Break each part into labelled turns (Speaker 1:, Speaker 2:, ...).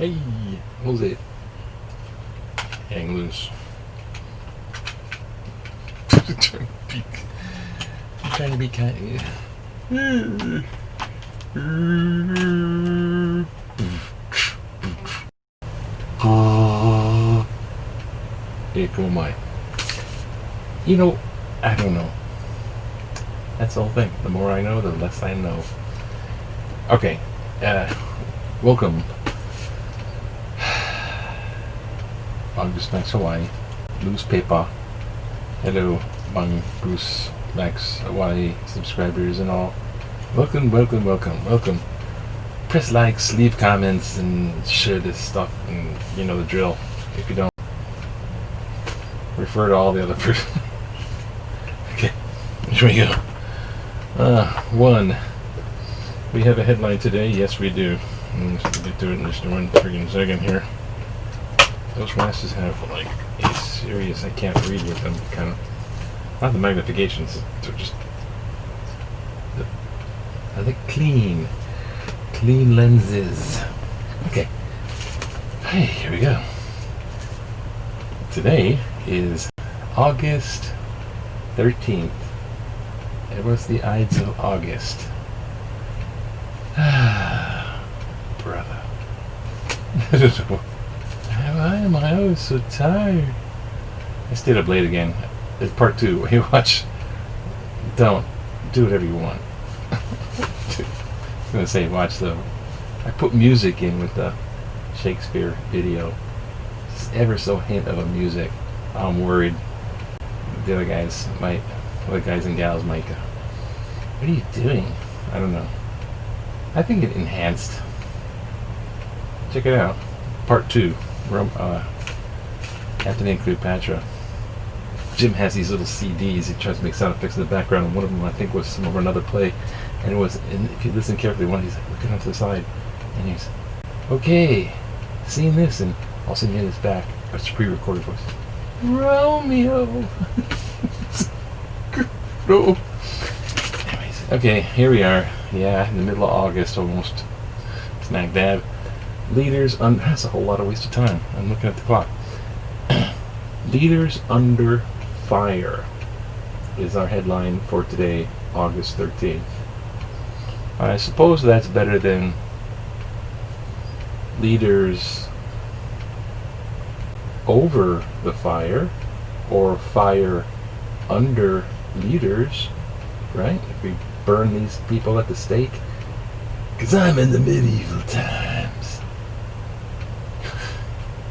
Speaker 1: Hey, what's it? Hang loose. I'm trying to be kind of... Echo my. You know, I don't know. That's the whole thing. The more I know, the less I know. Okay, welcome. August Max Hawaii. NewsPepah. Hello, Bang Bruce Max Hawaii subscribers and all. Welcome. Press likes, leave comments, and share this stuff, and you know the drill. If you don't, refer to all the other person. Okay, here we go. One. We have a headline today. Yes, we do. Let's get to it in just one friggin' second here. Those glasses have like a serious, I can't read with them, kind of, not the magnifications, they're just, I think clean lenses. Okay, hey, here we go. Today is August 13th. It was the Ides of August. Brother. Why am I always so tired? I stayed up late again. It's part 2. You watch. Don't do whatever you want. I was gonna say watch the. I put music in with the Shakespeare video. Just ever so hint of a music. I'm worried. The other guys might. Other guys and gals might go. What are you doing? I don't know. I think it enhanced. Check it out. Part 2. Anthony and Cleopatra. Jim has these little CDs. He tries to make sound effects in the background, and one of them I think was from another play. And it was, and if you listen carefully, he's like looking off to the side, and he's, okay, seeing this, and all of a sudden you hear this back. It's a pre-recorded voice. Romeo. No. Anyways, okay, here we are. Yeah, in the middle of August, almost. Smack dab. Leaders under. That's a whole lot of wasted time. I'm looking at the clock. Leaders under fire is our headline for today, August 13th. I suppose that's better than leaders over the fire, or fire under leaders, right? If we burn these people at the stake, because I'm in the medieval times.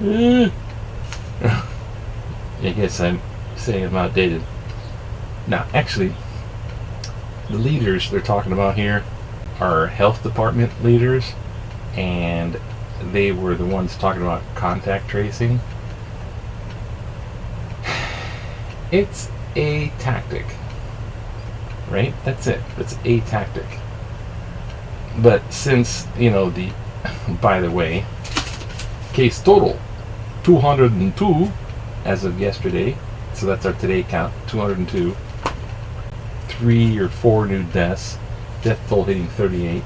Speaker 1: I guess I'm saying I'm outdated. Now, actually, the leaders they're talking about here are health department leaders, and they were the ones talking about contact tracing. It's a tactic, right? That's it. It's a tactic. But since, by the way, case total 202 as of yesterday, so that's our today count, 202. 3 or 4 new deaths, death toll hitting 38,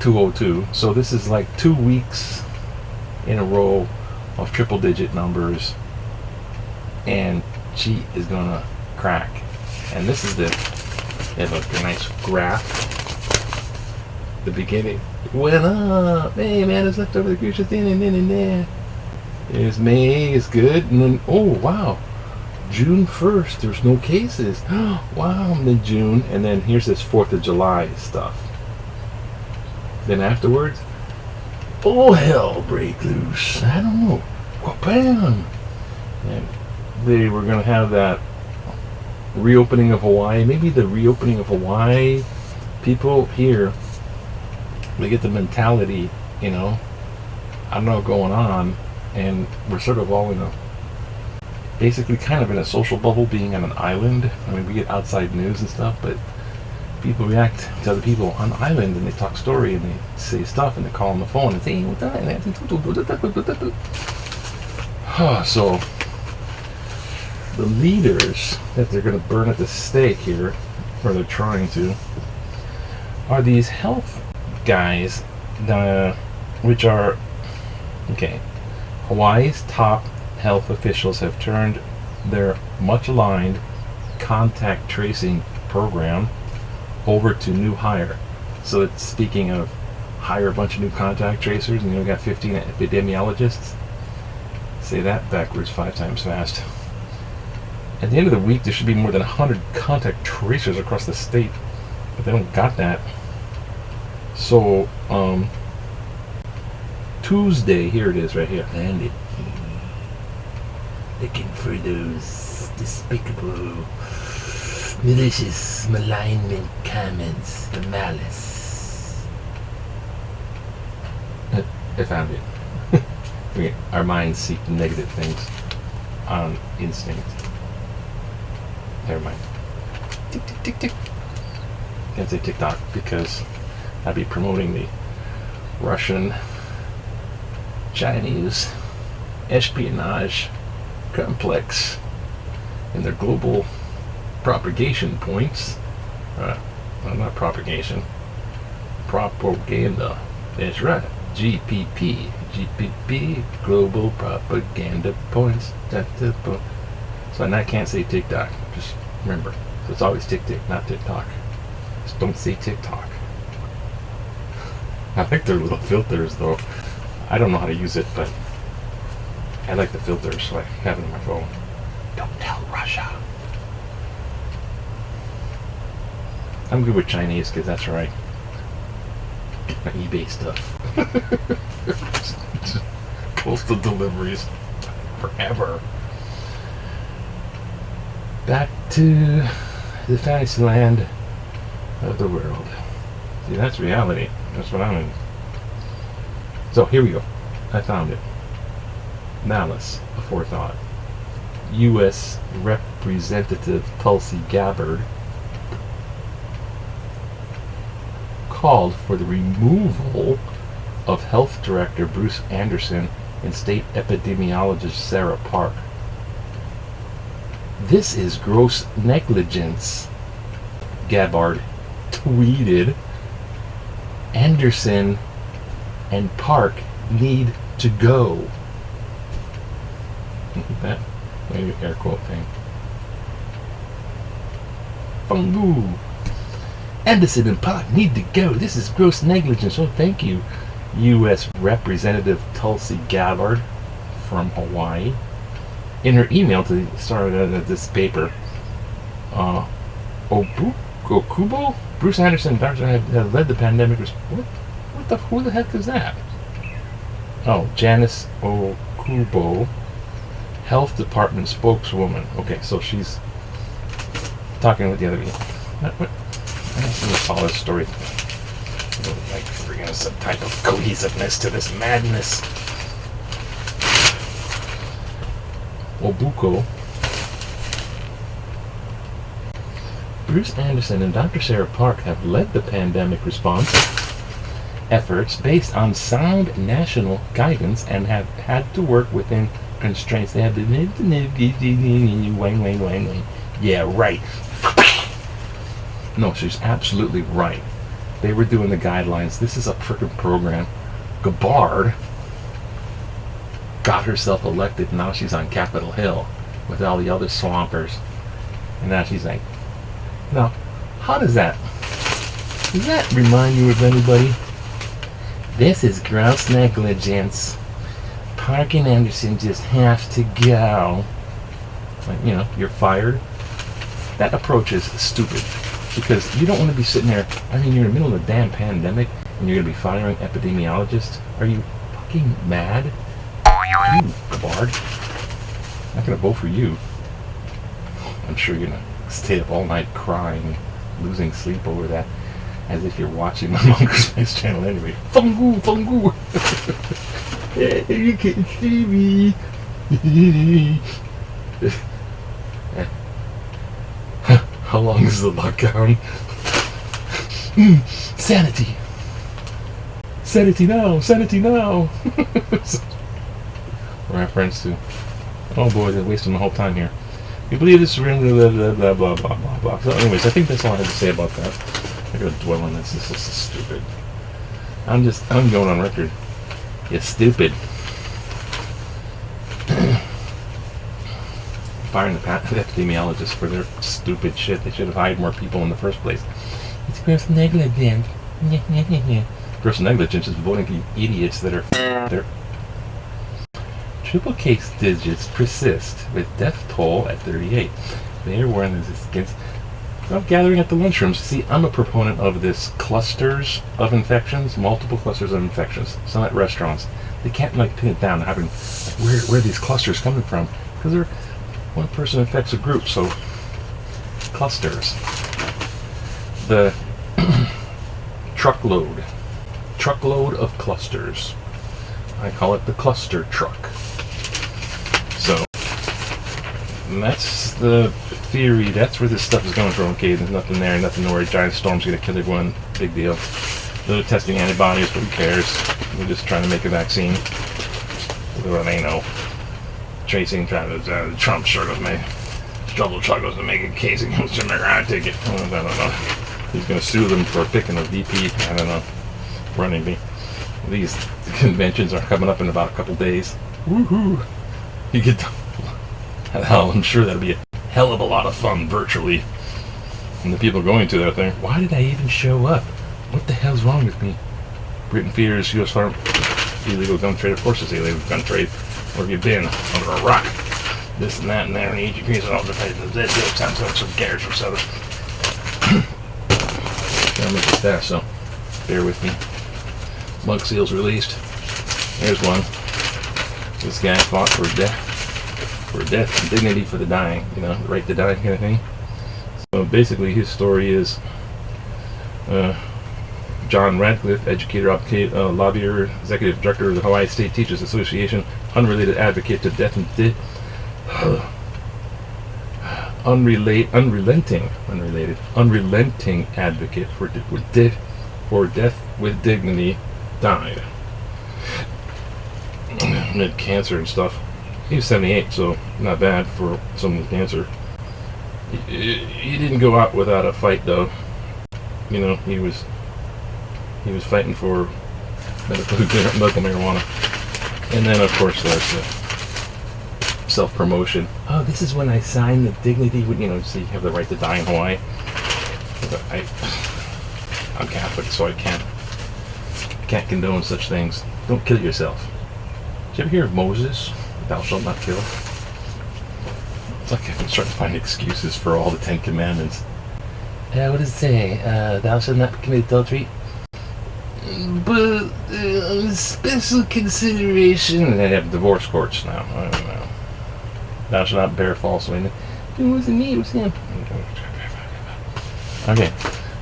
Speaker 1: 202. So this is like 2 weeks in a row of triple digit numbers, and she is gonna crack. And this is they have a nice graph. The beginning went up. Hey man, it's left over the future thing, and then there's May is good, and then oh wow, June 1st there's no cases. Wow, and then June, and then here's this 4th of July stuff. Then afterwards, oh hell break loose. I don't know. Bam. And they were gonna have that reopening of Hawaii. Maybe the reopening of Hawaii people here, they get the mentality, I don't know, going on, and we're sort of all basically kind of in a social bubble, being on an island. I mean, we get outside news and stuff, but people react to other people on the island, and they talk story, and they say stuff, and they call on the phone and say, hey, what's that? So the leaders that they're going to burn at the stake here, or they're trying to, are these health guys, which are Okay. Hawaii's top health officials have turned their much-aligned contact tracing program over to new hire. So it's speaking of hire a bunch of new contact tracers, and you got 15 epidemiologists. Say that backwards 5 times fast. At the end of the week, there should be more than 100 contact tracers across the state, but they don't got that. So, Tuesday, here it is right here. And looking for those despicable, malicious, malignment comments, the malice. I found it. Our minds seek negative things on instinct. Never mind. Tick, tick, tick, tick. Can't say TikTok because I'd be promoting the Russian, Chinese espionage complex and their global propagation points. Well, not propagation. Propaganda. That's right. GPP. GPP. Global propaganda points. So I can't say TikTok. Just remember. So it's always tick-tick, not TikTok. Just don't say TikTok. I like their little filters, though. I don't know how to use it, but I like the filters, so I have it on my phone. Don't tell Russia. I'm good with Chinese, because that's right. Get my eBay stuff. Postal deliveries. Forever. Back to the fantasy land of the world. See, that's reality. That's what I'm in. So here we go. I found it. Malice aforethought. U.S. Representative Tulsi Gabbard called for the removal of Health Director Bruce Anderson and State Epidemiologist Sarah Park. This is gross negligence, Gabbard tweeted. Anderson and Park need to go. That maybe air quote thing. Fungu. Anderson and Park need to go. This is gross negligence. Oh, thank you, U.S. Representative Tulsi Gabbard from Hawaii. In her email to this paper, Okubo? Bruce Anderson and Dr. have led the pandemic. Who the heck is that? Oh, Janice Okubo, Health Department spokeswoman. Okay, so she's talking with the other people. I guess I'm going to follow this story. Like, freaking some type of cohesiveness to this madness. Obuko. Bruce Anderson and Dr. Sarah Park have led the pandemic response efforts based on sound national guidance and have had to work within constraints. They have been wang. Yeah, right. No, she's absolutely right. They were doing the guidelines. This is a frickin' program. Gabbard got herself elected. Now she's on Capitol Hill with all the other swampers. And now she's like, now, how does that remind you of anybody? This is gross negligence. Park and Anderson just have to go. Like, you're fired. That approach is stupid. Because you don't want to be sitting there, you're in the middle of a damn pandemic and you're going to be firing epidemiologists? Are you fucking mad? You, Gabbard. I'm not going to vote for you. I'm sure you're going to stay up all night crying, losing sleep over that, as if you're watching my Monkey Space channel anyway. Fungu! Yeah, you can't see me. How long is the lockdown? Sanity! Sanity now! Reference to, oh boy, they're wasting my whole time here. You believe this is real, blah, blah, blah, blah. So anyways, I think that's all I have to say about that. I gotta dwell on this. This is stupid. I'm going on record. You're stupid. firing the epidemiologists for their stupid shit. They should have hired more people in the first place. It's gross negligence. Gross negligence is voting for you idiots that are there. Triple case digits persist with death toll at 38. They are warning this against gathering at the lunchrooms. See, I'm a proponent of this clusters of infections, multiple clusters of infections. Some at restaurants. They can't pin it down. Having where are these clusters coming from? Because one person infects a group, so clusters. The truckload of clusters. I call it the cluster truck. So that's the theory. That's where this stuff is coming from. Okay, there's nothing there, nothing to worry. Giant storm's gonna kill everyone. Big deal. They're testing antibodies, but who cares? We're just trying to make a vaccine. What they know. Tracing, trying to Trump sort of made struggle chuggles to make a case against Jim McGrath. Take it. I don't know. He's gonna sue them for picking a VP. I don't know. Running me. These conventions are coming up in about a couple days. Woohoo! You get to, hell, I'm sure that'll be a hell of a lot of fun virtually. And the people going to that thing, why did I even show up? What the hell's wrong with me? Britain fears U.S. farm illegal gun trade. Of course it's illegal gun trade. Where have you been? Under a rock. This and that and there and each increase and all the times so cares or so. Gotta make it fast, so bear with me. Mug seals released. There's one. This guy fought for death and dignity for the dying, the right to die kind of thing. So basically his story is John Radcliffe, educator, lobbyer, executive director of the Hawaii State Teachers Association, unrelated advocate to death and unrelenting advocate for death with dignity, died. Mid cancer and stuff. He was 78, so not bad for someone with cancer. He didn't go out without a fight, though. He was fighting for medical marijuana. And then, of course, there's the self-promotion. Oh, this is when I signed the dignity, so you have the right to die in Hawaii. I'm Catholic, so I can't condone such things. Don't kill yourself. Did you ever hear of Moses? Thou shalt not kill. It's like I've been trying to find excuses for all the 10 Commandments. What does it say? Thou shalt not commit adultery. But special consideration. They have divorce courts now. I don't know. Thou shalt not bear false witness. It wasn't me, it was him. Okay,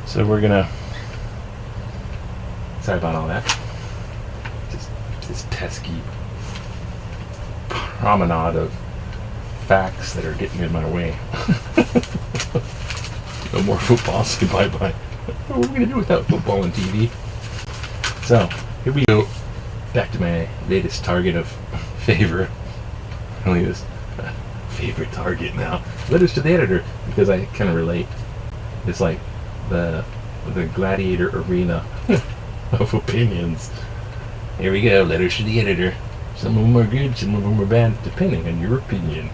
Speaker 1: so we're gonna. Sorry about all that. Just this pesky promenade of facts that are getting in my way. No more football, say bye-bye. What are we going to do without football and TV? So, here we go. Back to my latest target of favor. Only this favorite target now. Letters to the editor, because I kind of relate. It's like the gladiator arena of opinions. Here we go, letters to the editor. Some of them are good, some of them are bad, depending on your opinion.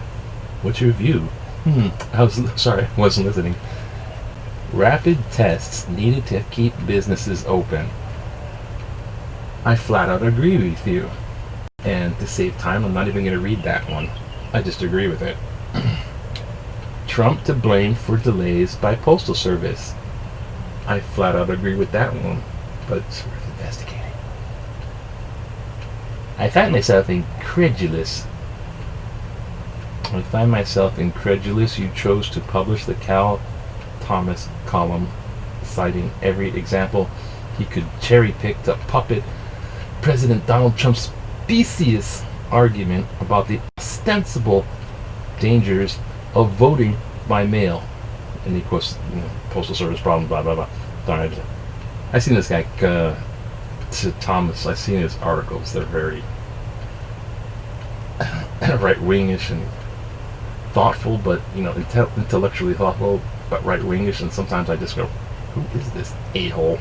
Speaker 1: What's your view? I wasn't listening. Rapid tests needed to keep businesses open. I flat out agree with you. And to save time, I'm not even going to read that one. I just agree with it. Trump to blame for delays by Postal Service. I flat out agree with that one, but it's worth investigating. I find myself incredulous you chose to publish the Cal Thomas column, citing every example he could cherry-pick to puppet President Donald Trump's specious argument about the ostensible dangers of voting by mail. And of course, Postal Service problem, blah, blah, blah. Darn it. I seen this guy, to Thomas, I've seen his articles. They're very right-wingish and thoughtful, but intellectually thoughtful, but right-wingish. And sometimes I just go, "Who is this a-hole?"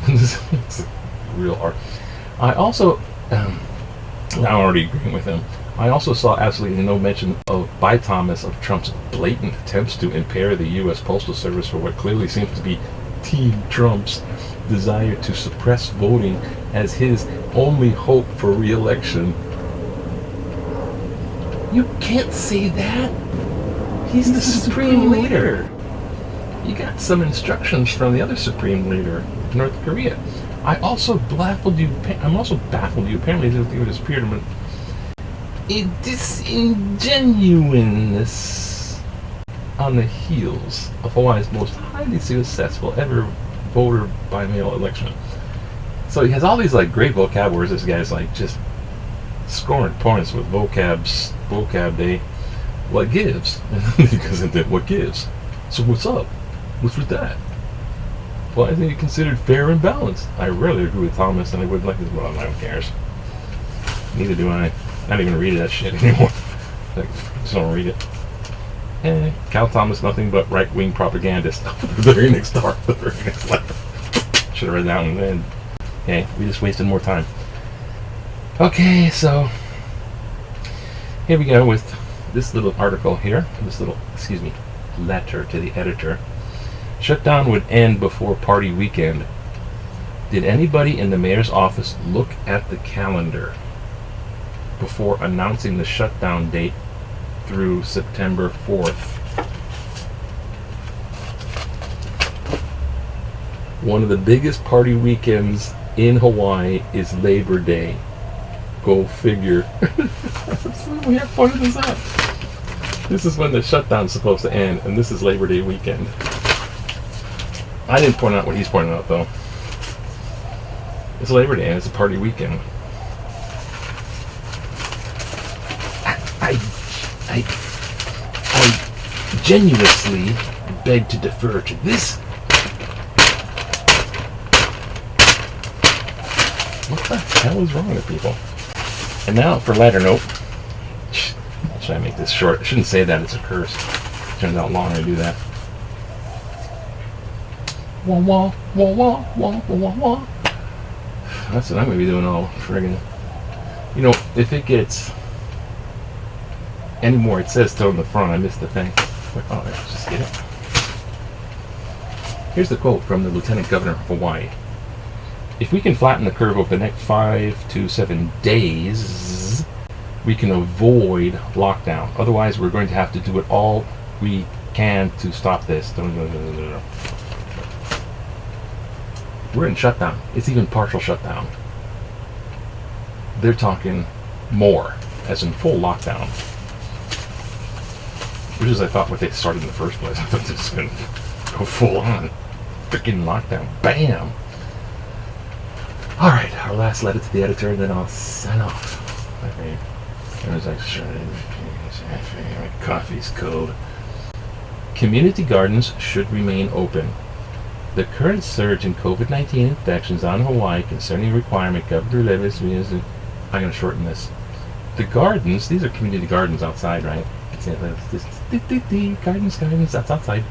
Speaker 1: It's real art. I also, I'm already agreeing with him. I also saw absolutely no mention by Thomas of Trump's blatant attempts to impair the U.S. Postal Service for what clearly seems to be Team Trump's desire to suppress voting as his only hope for re-election. You can't say that. He's the supreme leader. You got some instructions from the other supreme leader, North Korea. I'm also baffled you. Apparently, it disappeared. A disingenuousness on the heels of Hawaii's most highly successful ever voter by mail election. So he has all these like great vocab words. This guy's like just scoring points with vocab day. What gives? Because then what gives? So what's up? What's with that? Well, I think it considered fair and balanced. I rarely agree with Thomas, and I wouldn't like this. Well, no one cares. Neither do I. Not even read that shit anymore. Like, just don't read it. Cal Thomas, nothing but right-wing propagandist. The very next line. Should have read that one then. Okay, we just wasted more time. Okay, so here we go with this little article here. Letter to the editor. Shutdown would end before party weekend. Did anybody in the mayor's office look at the calendar before announcing the shutdown date through September 4th? One of the biggest party weekends in Hawaii is Labor Day. Go figure. We have pointed this out. This is when the shutdown's supposed to end, and this is Labor Day weekend. I didn't point out what he's pointing out, though. It's Labor Day, and it's a party weekend. I genuinely beg to defer to this. What the hell is wrong with people? And now for lighter note. Should I make this short? I shouldn't say that, it's a curse. Turns out long to do that. Wah wah wah wah wah wah wah. That's what I'm gonna be doing all friggin'. You know, if it gets any more, it says still in the front. I missed the thing. Oh, let's just get it. Here's the quote from the Lieutenant Governor of Hawaii. If we can flatten the curve over the next 5 to 7 days, we can avoid lockdown. Otherwise, we're going to have to do it all we can to stop this. We're in shutdown. It's even partial shutdown. They're talking more, as in full lockdown. Which is, I thought, what they started in the first place. I thought they were just going to go full on. Freaking lockdown. Bam! Alright, our last letter to the editor, and then I'll sign off. Okay. There's like, my coffee's cold. Community gardens should remain open. The current surge in COVID-19 infections on Hawaii concerning requirement Governor Levis, I'm going to shorten this. The gardens, these are community gardens outside, right? Gardens, that's outside.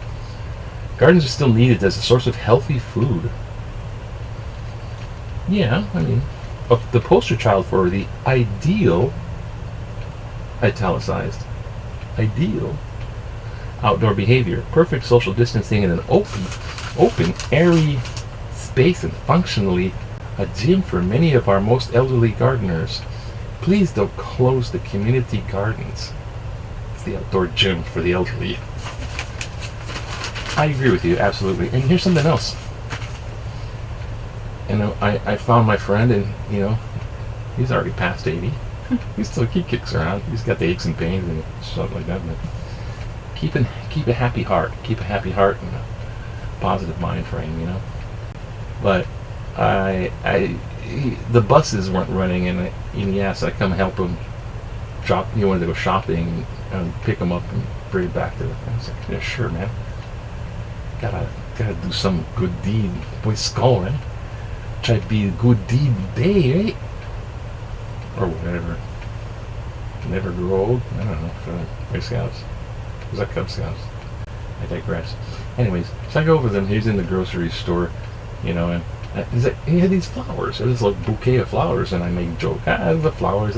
Speaker 1: Gardens are still needed as a source of healthy food. Yeah, I mean, the poster child for the ideal, italicized, ideal outdoor behavior, perfect social distancing in an open, airy space, and functionally a gym for many of our most elderly gardeners. Please don't close the community gardens. It's the outdoor gym for the elderly. I agree with you, absolutely. And here's something else. You know, I found my friend, and you know, he's already past 80. He kicks around. He's got the aches and pains and stuff like that. But keep a happy heart. Keep a happy heart and a positive mind frame, you know. But the buses weren't running, and he asked I come help him shop. He wanted to go shopping and pick him up and bring him back to the. I was like, yeah, sure, man. Gotta do some good deed. Boy, skull, right? Try to be a good deed today, right? Or whatever. Never grow old. I don't know. For Boy Scouts. Was that Cub Scouts? I digress. Anyways, so I go over them. He's in the grocery store, you know, and he's like, he had these flowers. It was like a bouquet of flowers, and I make a joke. The flowers.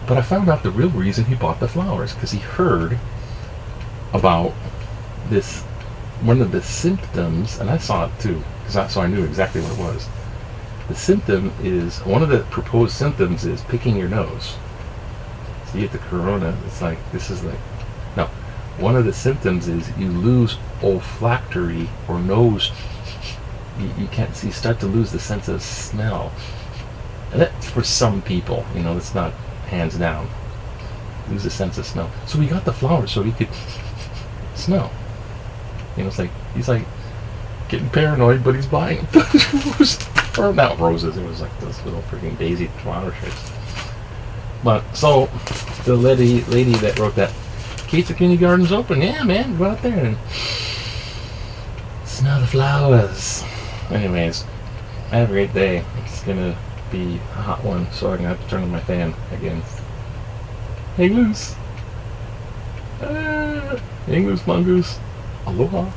Speaker 1: But I found out the real reason he bought the flowers, because he heard about this, one of the symptoms, and I saw it too, so I knew exactly what it was. The symptom is, one of the proposed symptoms is picking your nose. So you get the corona, it's like, this is like, no. One of the symptoms is you lose olfactory or nose, you can't see, start to lose the sense of smell. And that's for some people, you know, it's not hands down. Lose the sense of smell. So he got the flowers so he could smell. You know, it's like, he's like getting paranoid, but he's buying roses. Or not roses, it was like those little freaking daisy flower shapes. But, so, the lady that wrote that, Kate's Community Garden's open. Yeah, man, go out there and smell the flowers. Anyways, have a great day. It's gonna be a hot one, so I'm gonna have to turn on my fan again. Hang loose. Hang loose, mongoose. Aloha.